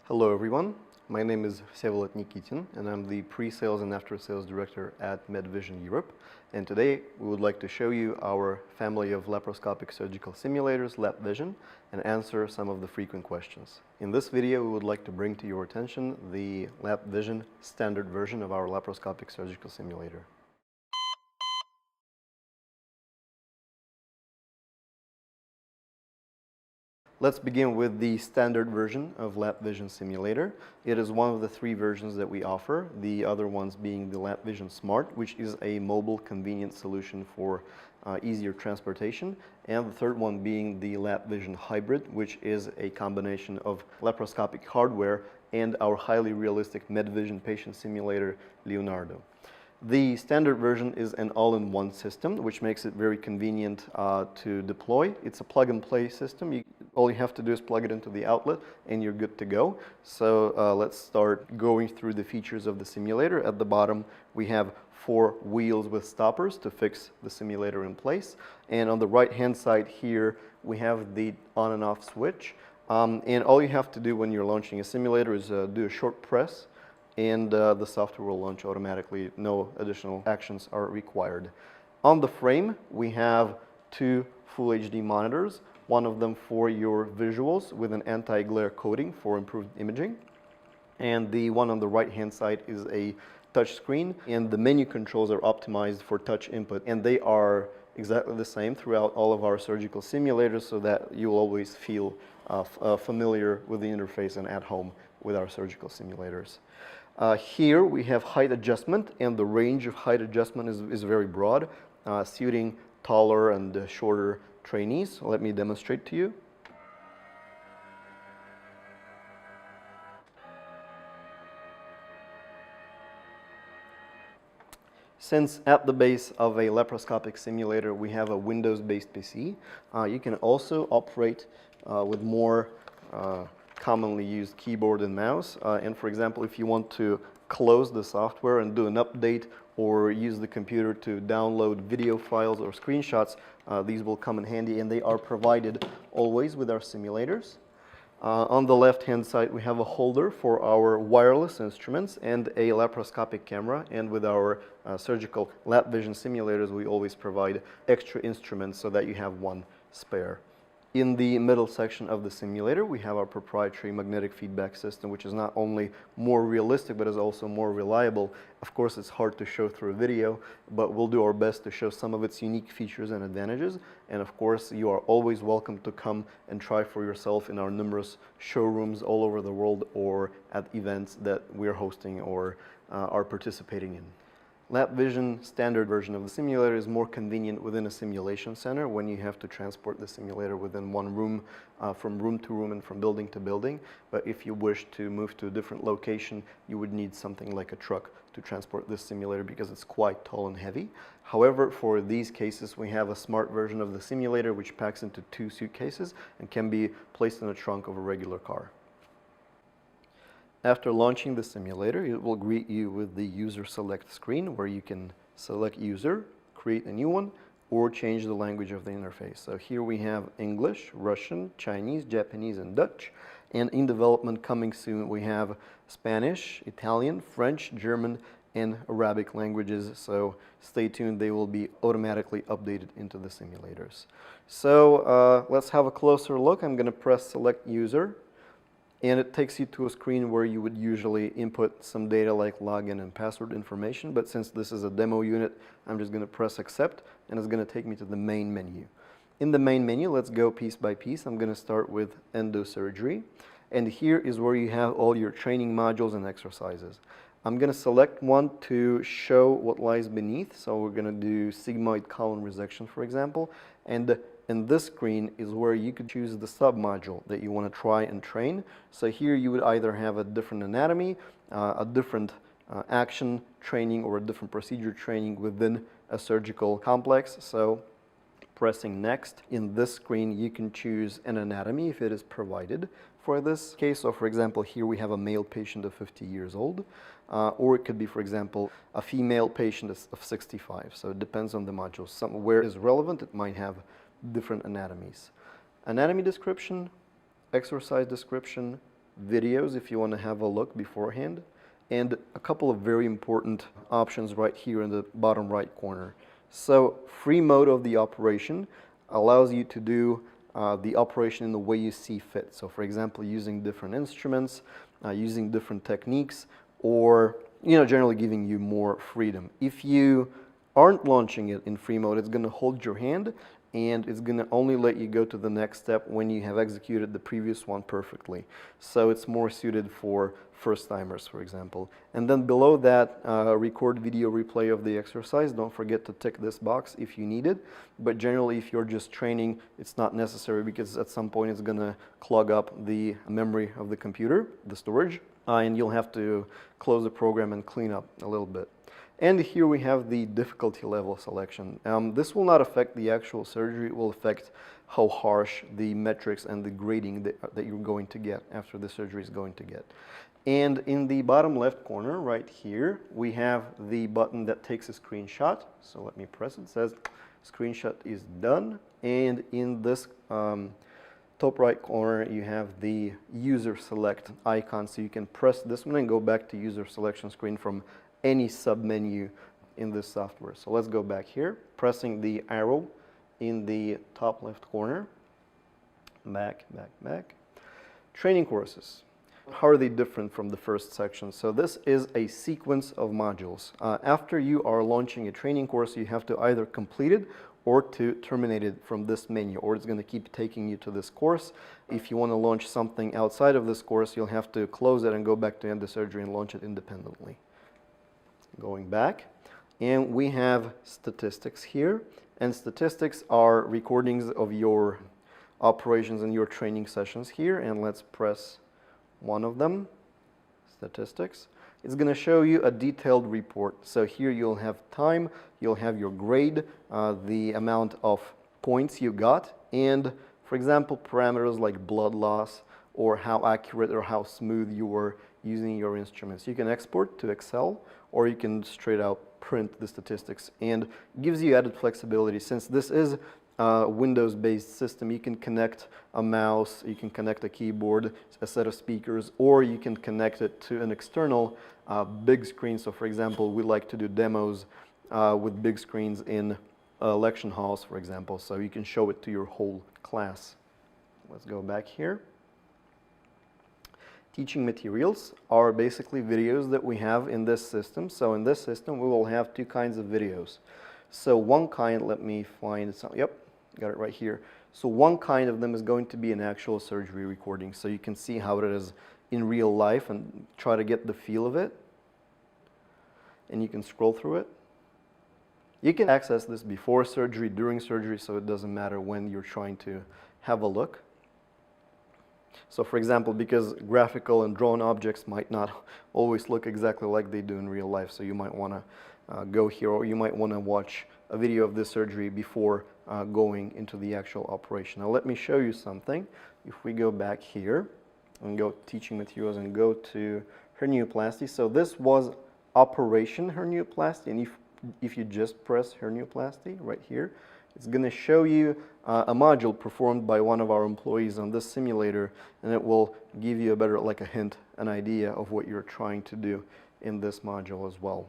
Hello everyone, my name is Vsevolod Nikitin and I'm the Pre-Sales and After-Sales Director at MedVision Europe. And today we would like to show you our family of laparoscopic surgical simulators, LapVision, and answer some of the frequent questions. In this video we would like to bring to your attention the LapVision standard version of our laparoscopic surgical simulator. Let's begin with the standard version of LapVision simulator. It is one of the three versions that we offer, the other ones being the LapVision Smart, which is a mobile convenient solution for easier transportation, and the third one being the LapVision Hybrid, which is a combination of laparoscopic hardware and our highly realistic MedVision patient simulator, Leonardo. The standard version is an all-in-one system, which makes it very convenient to deploy. It's a plug-and-play system. All you have to do is plug it into the outlet and you're good to go. So let's start going through the features of the simulator. At the bottom we have 4 wheels with stoppers to fix the simulator in place. And on the right-hand side here we have the on and off switch. And all you have to do when you're launching a simulator is do a short press, and the software will launch automatically. No additional actions are required. On the frame, we have 2 Full HD monitors, one of them for your visuals with an anti-glare coating for improved imaging. And the one on the right-hand side is a touch screen, and the menu controls are optimized for touch input, and they are exactly the same throughout all of our surgical simulators, so that you'll always feel familiar with the interface and at home with our surgical simulators. Here we have height adjustment, and the range of height adjustment is very broad, suiting taller and shorter trainees. Let me demonstrate to you. Since at the base of a laparoscopic simulator we have a Windows-based PC, you can also operate with more commonly used keyboard and mouse. And for example, if you want to close the software and do an update or use the computer to download video files or screenshots, these will come in handy, and they are provided always with our simulators. On the left-hand side we have a holder for our wireless instruments and a laparoscopic camera, and with our surgical LapVision simulators we always provide extra instruments so that you have one spare. In the middle section of the simulator we have our proprietary magnetic feedback system, which is not only more realistic but is also more reliable. Of course it's hard to show through a video, but we'll do our best to show some of its unique features and advantages. And of course you are always welcome to come and try for yourself in our numerous showrooms all over the world or at events that we're hosting or are participating in. LapVision standard version of the simulator is more convenient within a simulation center when you have to transport the simulator within one room, from room to room and from building to building. But if you wish to move to a different location, you would need something like a truck to transport this simulator because it's quite tall and heavy. However, for these cases we have a smart version of the simulator which packs into 2 suitcases and can be placed in the trunk of a regular car. After launching the simulator, it will greet you with the user select screen where you can select user, create a new one, or change the language of the interface. So here we have English, Russian, Chinese, Japanese, and Dutch. And in development coming soon we have Spanish, Italian, French, German, and Arabic languages. So stay tuned, they will be automatically updated into the simulators. So let's have a closer look. I'm going to press select user, and it takes you to a screen where you would usually input some data like login and password information, but since this is a demo unit, I'm just going to press accept, and it's going to take me to the main menu. In the main menu, let's go piece by piece. I'm going to start with endosurgery, and here is where you have all your training modules and exercises. I'm going to select one to show what lies beneath, so we're going to do sigmoid colon resection, for example, and in this screen is where you could choose the sub-module that you want to try and train. So here you would either have a different anatomy, a different action training, or a different procedure training within a surgical complex. So pressing next, in this screen you can choose an anatomy if it is provided for this case. So for example, here we have a male patient of 50 years old, or it could be, for example, a female patient of 65. So it depends on the module. Where is relevant, it might have different anatomies. Anatomy description, exercise description, videos if you want to have a look beforehand, and a couple of very important options right here in the bottom right corner. So free mode of the operation allows you to do the operation in the way you see fit. So for example, using different instruments, using different techniques, or generally giving you more freedom. If you aren't launching it in free mode, it's going to hold your hand and it's going to only let you go to the next step when you have executed the previous one perfectly. So it's more suited for first-timers, for example. And then below that, record video replay of the exercise. Don't forget to tick this box if you need it. But generally, if you're just training, it's not necessary because at some point it's going to clog up the memory of the computer, the storage, and you'll have to close the program and clean up a little bit. And here we have the difficulty level selection. This will not affect the actual surgery. It will affect how harsh the metrics and the grading that you're going to get after the surgery is going to get. And in the bottom left corner right here, we have the button that takes a screenshot. So let me press it. It says screenshot is done. And in this top right corner, you have the user select icon. So you can press this one and go back to user selection screen from any submenu in this software. So let's go back here, pressing the arrow in the top left corner. Back. Training courses. How are they different from the first section? So this is a sequence of modules. After you are launching a training course, you have to either complete it or to terminate it from this menu, or it's going to keep taking you to this course. If you want to launch something outside of this course, you'll have to close it and go back to end the surgery and launch it independently. Going back, and we have statistics here, and statistics are recordings of your operations and your training sessions here, and let's press one of them, statistics. It's going to show you a detailed report. So here you'll have time, you'll have your grade, the amount of points you got, and for example, parameters like blood loss or how accurate or how smooth you were using your instruments. You can export to Excel, or you can straight out print the statistics, and gives you added flexibility. Since this is a Windows-based system, you can connect a mouse, you can connect a keyboard, a set of speakers, or you can connect it to an external big screen. So for example, we like to do demos with big screens in election halls, for example, so you can show it to your whole class. Let's go back here. Teaching materials are basically videos that we have in this system. So in this system, we will have two kinds of videos. So one kind, let me find some, yep, got it right here. So one kind of them is going to be an actual surgery recording. So you can see how it is in real life and try to get the feel of it. And you can scroll through it. You can access this before surgery, during surgery, so it doesn't matter when you're trying to have a look. So for example, because graphical and drawn objects might not always look exactly like they do in real life, so you might want to go here, or you might want to watch a video of this surgery before going into the actual operation. Now let me show you something. If we go back here and go teaching materials and go to hernioplasty, so this was operation hernioplasty, and if you just press hernioplasty right here, it's going to show you a module performed by one of our employees on this simulator, and it will give you a better, like a hint, an idea of what you're trying to do in this module as well.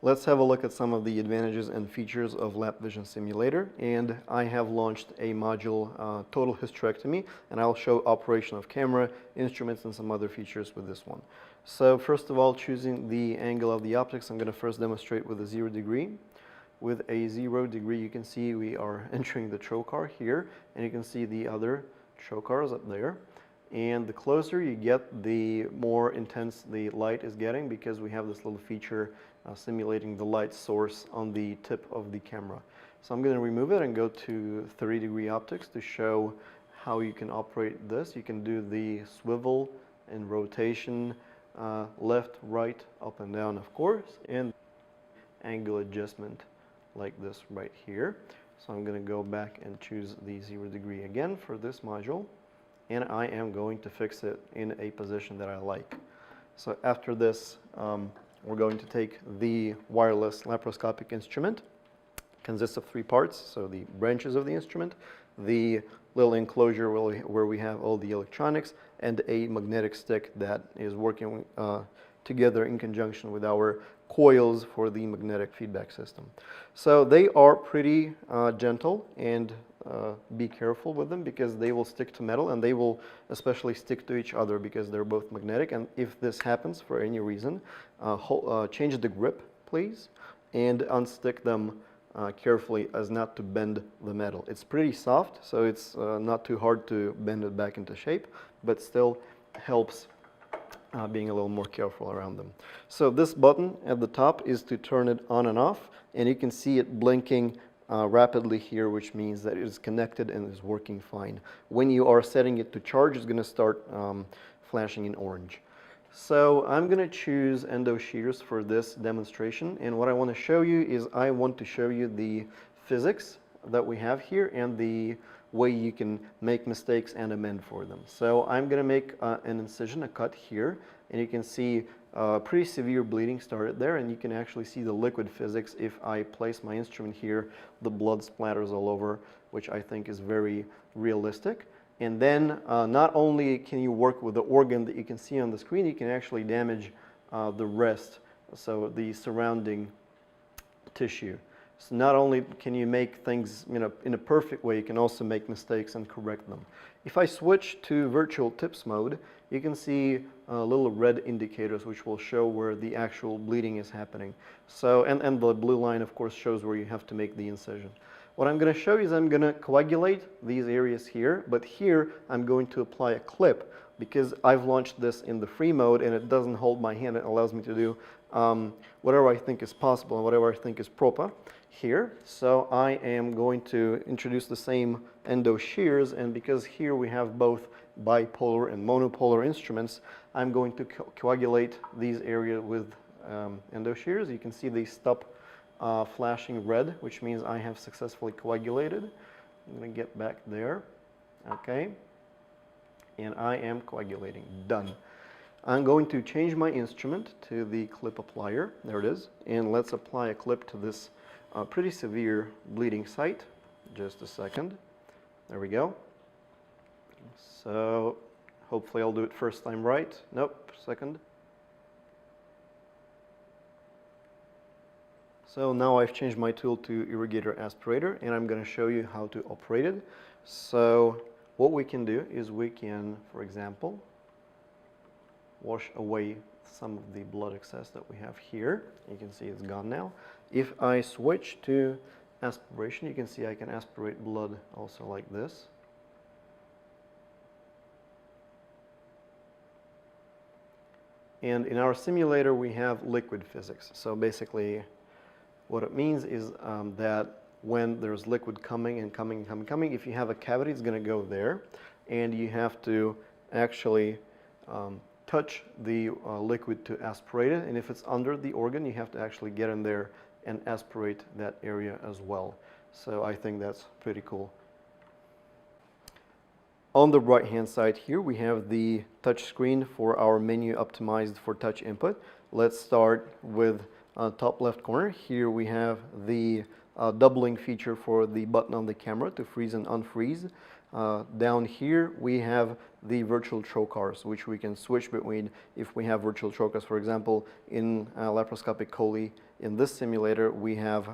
Let's have a look at some of the advantages and features of LapVision Simulator, and I have launched a module, total hysterectomy, and I'll show operation of camera, instruments, and some other features with this one. So first of all, choosing the angle of the optics, I'm going to first demonstrate with a 0 degree. With a 0 degree, you can see we are entering the trocar here, and you can see the other trocars up there. And the closer you get, the more intense the light is getting, because we have this little feature simulating the light source on the tip of the camera. So I'm going to remove it and go to 30 degree optics to show how you can operate this. You can do the swivel and rotation, left, right, up and down, of course, and angle adjustment like this right here. So I'm going to go back and choose the 0 degree again for this module, and I am going to fix it in a position that I like. So after this, we're going to take the wireless laparoscopic instrument. It consists of 3 parts, so the branches of the instrument, the little enclosure where we have all the electronics and a magnetic stick that is working together in conjunction with our coils for the magnetic feedback system. So they are pretty gentle, and be careful with them because they will stick to metal, and they will especially stick to each other because they're both magnetic. And if this happens for any reason, change the grip, please, and unstick them carefully as not to bend the metal. It's pretty soft, so it's not too hard to bend it back into shape, but still helps being a little more careful around them. So this button at the top is to turn it on and off, and you can see it blinking rapidly here, which means that it is connected and is working fine. When you are setting it to charge, it's going to start flashing in orange. So I'm going to choose endo shears for this demonstration, and what I want to show you is I want to show you the physics that we have here and the way you can make mistakes and amend for them. So I'm going to make an incision, a cut here, and you can see pretty severe bleeding started there, and you can actually see the liquid physics. If I place my instrument here, the blood splatters all over, which I think is very realistic. And then not only can you work with the organ that you can see on the screen, you can actually damage the rest, so the surrounding tissue. So not only can you make things in a perfect way, you can also make mistakes and correct them. If I switch to virtual tips mode, you can see little red indicators which will show where the actual bleeding is happening. So, and the blue line, of course, shows where you have to make the incision. What I'm going to show you is I'm going to coagulate these areas here, but here I'm going to apply a clip because I've launched this in the free mode and it doesn't hold my hand. It allows me to do whatever I think is possible and whatever I think is proper here. So I am going to introduce the same endo shears, and because here we have both bipolar and monopolar instruments, I'm going to coagulate these areas with endo shears. You can see they stop flashing red, which means I have successfully coagulated. I'm going to get back there. Okay. And I am coagulating. Done. I'm going to change my instrument to the clip applier. There it is. And let's apply a clip to this pretty severe bleeding site. Just a second. There we go. So hopefully I'll do it first time right. Nope, second. So now I've changed my tool to irrigator aspirator, and I'm going to show you how to operate it. So what we can do is we can, for example, wash away some of the blood excess that we have here. You can see it's gone now. If I switch to aspiration, you can see I can aspirate blood also like this. And in our simulator we have liquid physics. So basically what it means is that when there's liquid coming and coming, if you have a cavity, it's going to go there, and you have to actually touch the liquid to aspirate it, and if it's under the organ, you have to actually get in there and aspirate that area as well. So I think that's pretty cool. On the right hand side here we have the touch screen for our menu optimized for touch input. Let's start with top left corner. Here we have the doubling feature for the button on the camera to freeze and unfreeze. Down here we have the virtual trocars, which we can switch between if we have virtual trocars. For example, in laparoscopic chole, in this simulator we have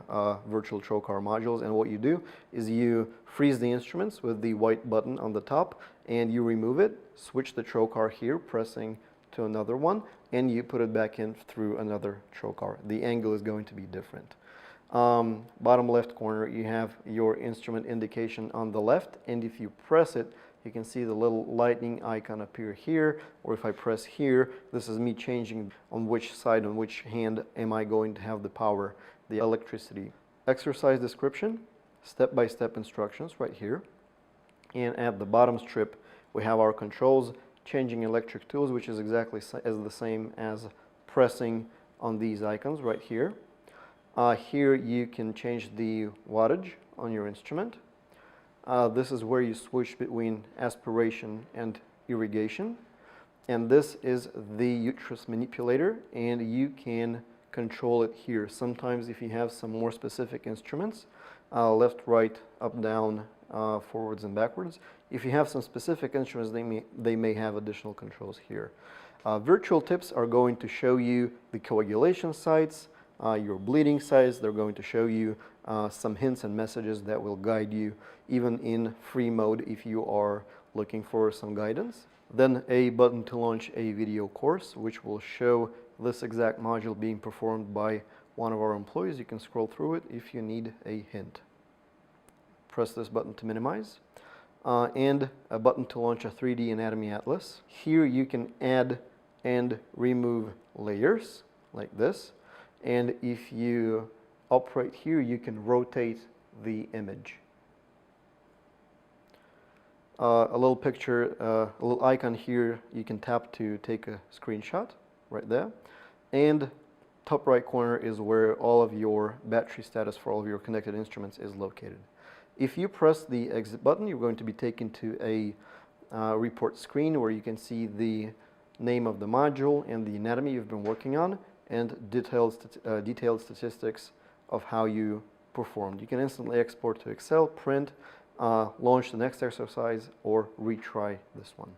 virtual trocar modules, and what you do is you freeze the instruments with the white button on the top, and you remove it, switch the trocar here, pressing to another one, and you put it back in through another trocar. The angle is going to be different. Bottom left corner, you have your instrument indication on the left, and if you press it, you can see the little lightning icon appear here, or if I press here, this is me changing on which side, on which hand am I going to have the power, the electricity. Exercise description, step-by-step instructions right here, and at the bottom strip we have our controls, changing electric tools, which is exactly as the same as pressing on these icons right here. Here you can change the wattage on your instrument. This is where you switch between aspiration and irrigation. And this is the uterus manipulator, and you can control it here. Sometimes if you have some more specific instruments, left, right, up, down, forwards and backwards. If you have some specific instruments, they may have additional controls here. Virtual tips are going to show you the coagulation sites, your bleeding sites. They're going to show you some hints and messages that will guide you even in free mode if you are looking for some guidance. Then a button to launch a video course, which will show this exact module being performed by one of our employees. You can scroll through it if you need a hint. Press this button to minimize. And a button to launch a 3D anatomy atlas. Here you can add and remove layers like this. And if you operate here, you can rotate the image. A little picture, a little icon here you can tap to take a screenshot right there. And top right corner is where all of your battery status for all of your connected instruments is located. If you press the exit button, you're going to be taken to a report screen where you can see the name of the module and the anatomy you've been working on and detailed statistics of how you performed. You can instantly export to Excel, print, launch the next exercise, or retry this one.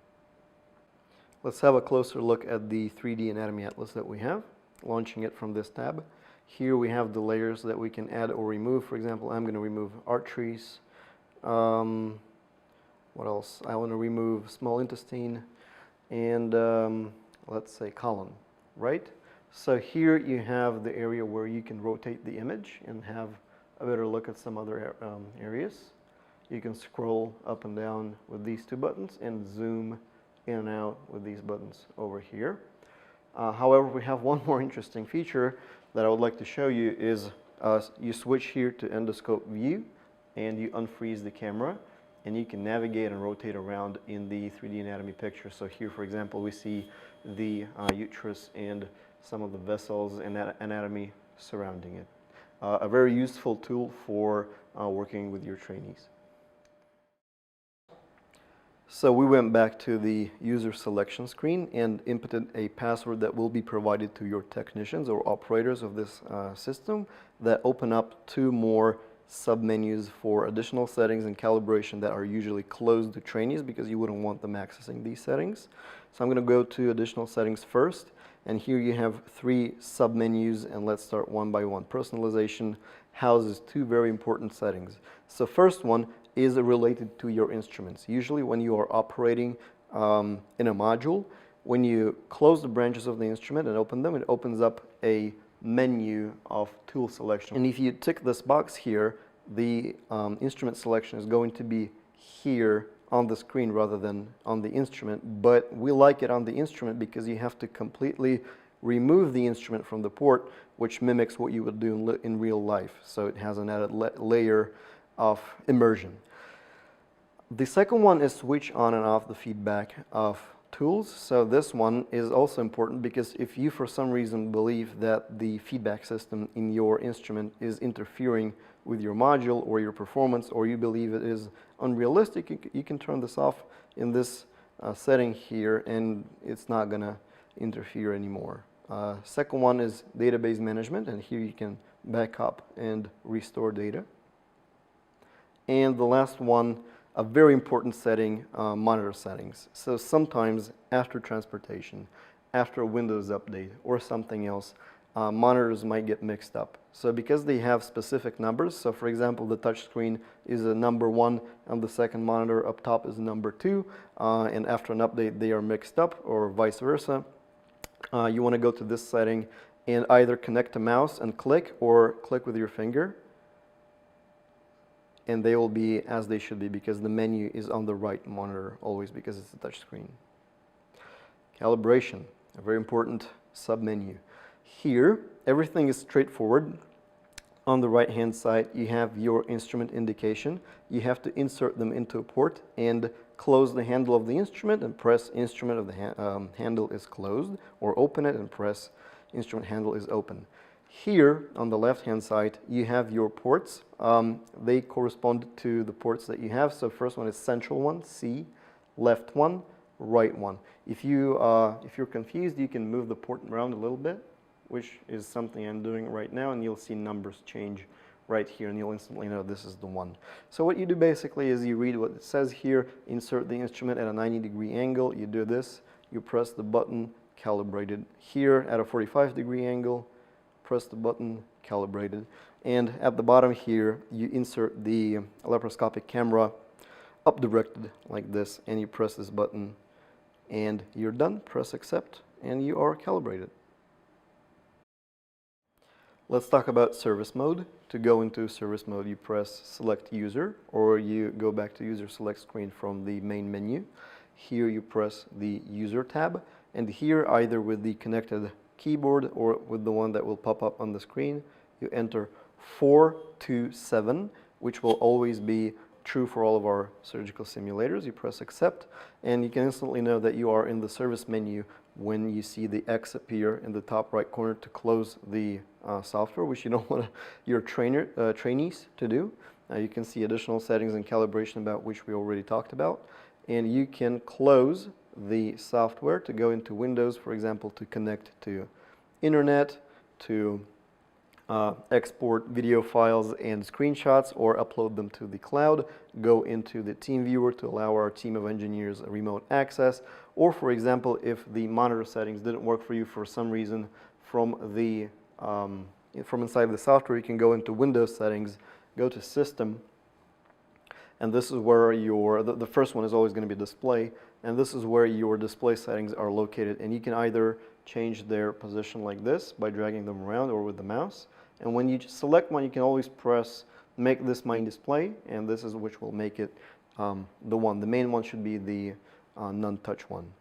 Let's have a closer look at the 3D anatomy atlas that we have, launching it from this tab. Here we have the layers that we can add or remove. For example, I'm going to remove arteries. What else? I want to remove small intestine and let's say colon, right? So here you have the area where you can rotate the image and have a better look at some other areas. You can scroll up and down with these two buttons and zoom in and out with these buttons over here. However, we have one more interesting feature that I would like to show you is you switch here to endoscope view and you unfreeze the camera and you can navigate and rotate around in the 3D anatomy picture. So here, for example, we see the uterus and some of the vessels and anatomy surrounding it. A very useful tool for working with your trainees. So we went back to the user selection screen and inputted a password that will be provided to your technicians or operators of this system that open up two more submenus for additional settings and calibration that are usually closed to trainees because you wouldn't want them accessing these settings. So I'm going to go to additional settings first, and here you have three submenus, and let's start one by one. Personalization houses two very important settings. So first one is related to your instruments. Usually when you are operating in a module, when you close the branches of the instrument and open them, it opens up a menu of tool selection. And if you tick this box here, the instrument selection is going to be here on the screen rather than on the instrument. But we like it on the instrument because you have to completely remove the instrument from the port, which mimics what you would do in real life. So it has an added layer of immersion. The second one is switch on and off the feedback of tools. So this one is also important because if you for some reason believe that the feedback system in your instrument is interfering with your module or your performance, or you believe it is unrealistic, you can turn this off in this setting here and it's not going to interfere anymore. Second one is database management, and here you can back up and restore data. And the last one, a very important setting, monitor settings. So sometimes after transportation, after a Windows update or something else, monitors might get mixed up. So because they have specific numbers, so for example, the touch screen is a number 1 and the second monitor up top is number 2, and after an update they are mixed up, or vice versa. You want to go to this setting and either connect a mouse and click, or click with your finger, and they will be as they should be because the menu is on the right monitor always because it's a touch screen. Calibration, a very important submenu. Here, everything is straightforward. On the right hand side, you have your instrument indication. You have to insert them into a port and close the handle of the instrument and press instrument of the handle is closed, or open it and press instrument handle is open. Here, on the left-hand side, you have your ports. They correspond to the ports that you have. So first one is central one, C, left one, right one. If you're confused, you can move the port around a little bit, which is something I'm doing right now, and you'll see numbers change right here, and you'll instantly know this is the one. So what you do basically is you read what it says here, insert the instrument at a 90-degree angle, you do this, you press the button, calibrated. Here at a 45-degree angle, press the button, calibrated. And at the bottom here, you insert the laparoscopic camera up directed like this, and you press this button, and you're done. Press accept, and you are calibrated. Let's talk about service mode. To go into service mode, you press select user, or you go back to user select screen from the main menu. Here you press the user tab, and here either with the connected keyboard or with the one that will pop up on the screen, you enter 427, which will always be true for all of our surgical simulators. You press accept, and you can instantly know that you are in the service menu when you see the X appear in the top right corner to close the software, which you don't want your trainees to do. You can see additional settings and calibration about which we already talked about, and you can close the software to go into Windows, for example, to connect to internet, to export video files and screenshots or upload them to the cloud, go into the team viewer to allow our team of engineers a remote access, or for example, if the monitor settings didn't work for you for some reason from the from inside the software, you can go into Windows settings, go to System, and this is where your, the first one is always going to be display, and this is where your display settings are located, and you can either change their position like this by dragging them around or with the mouse. And when you select one, you can always press make this main display, and this is which will make it the one. The main one should be the non-touch one.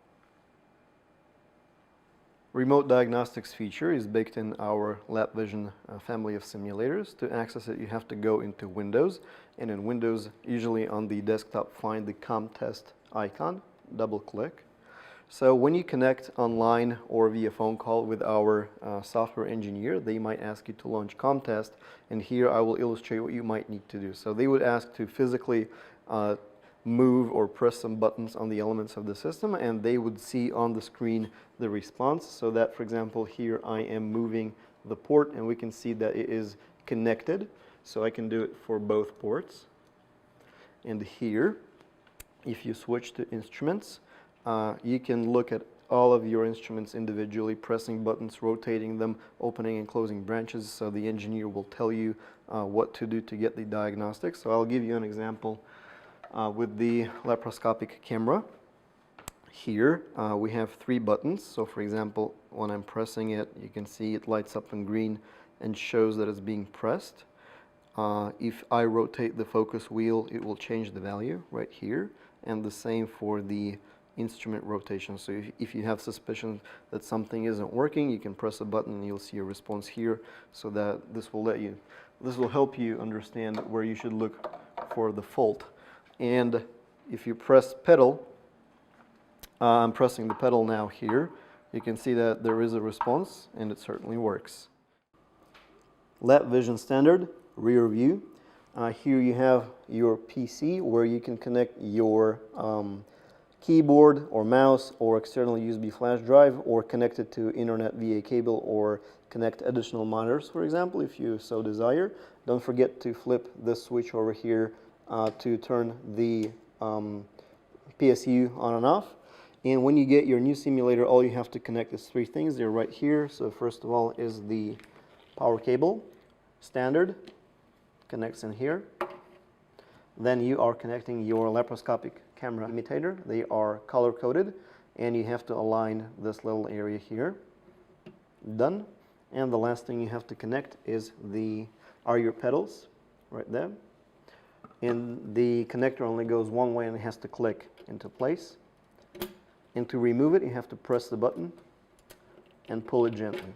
Remote diagnostics feature is baked in our LapVision family of simulators. To access it, you have to go into Windows, and in Windows, usually on the desktop, find the ComTest icon, double click. So when you connect online or via phone call with our software engineer, they might ask you to launch ComTest, and here I will illustrate what you might need to do. So they would ask to physically move or press some buttons on the elements of the system, and they would see on the screen the response. So that, for example, here I am moving the port, and we can see that it is connected. So I can do it for both ports. And here, if you switch to instruments, you can look at all of your instruments individually, pressing buttons, rotating them, opening and closing branches, so the engineer will tell you what to do to get the diagnostics. So I'll give you an example with the laparoscopic camera. Here we have 3 buttons. So for example, when I'm pressing it, you can see it lights up in green and shows that it's being pressed. If I rotate the focus wheel, it will change the value right here, and the same for the instrument rotation. So if you have suspicion that something isn't working, you can press a button and you'll see a response here, so that this will help you understand where you should look for the fault. And if you press pedal, I'm pressing the pedal now here, you can see that there is a response, and it certainly works. LapVision standard, rear view. Here you have your PC where you can connect your keyboard or mouse or external USB flash drive, or connect it to internet via cable, or connect additional monitors, for example, if you so desire. Don't forget to flip this switch over here to turn the PSU on and off. And when you get your new simulator, all you have to connect is 3 things. They're right here. So first of all is the power cable, standard, connects in here. Then you are connecting your laparoscopic camera imitator. They are color coded, and you have to align this little area here. Done. And the last thing you have to connect is are your pedals right there. And the connector only goes one way, and it has to click into place. And to remove it, you have to press the button and pull it gently.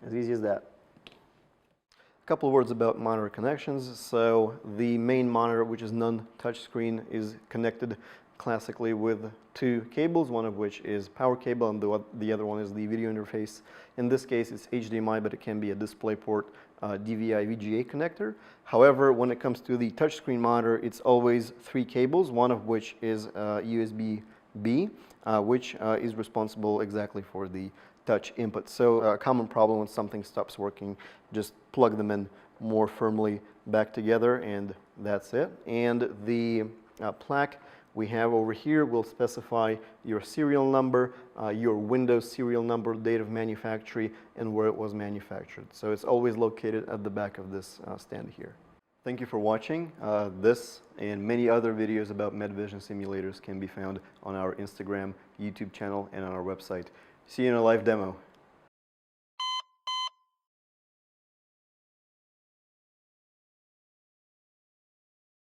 As easy as that. A couple of words about monitor connections. So the main monitor, which is non-touch screen, is connected classically with 2 cables, one of which is power cable and the other one is the video interface. In this case it's HDMI, but it can be a DisplayPort DVI VGA connector. However, when it comes to the touchscreen monitor, it's always 3 cables, one of which is USB-B, which is responsible exactly for the touch input. So a common problem when something stops working, just plug them in more firmly back together, and that's it. And the plaque we have over here will specify your serial number, your Windows serial number, date of manufacture, and where it was manufactured. So it's always located at the back of this stand here. Thank you for watching. This and many other videos about MedVision simulators can be found on our Instagram, YouTube channel, and on our website. See you in a live demo.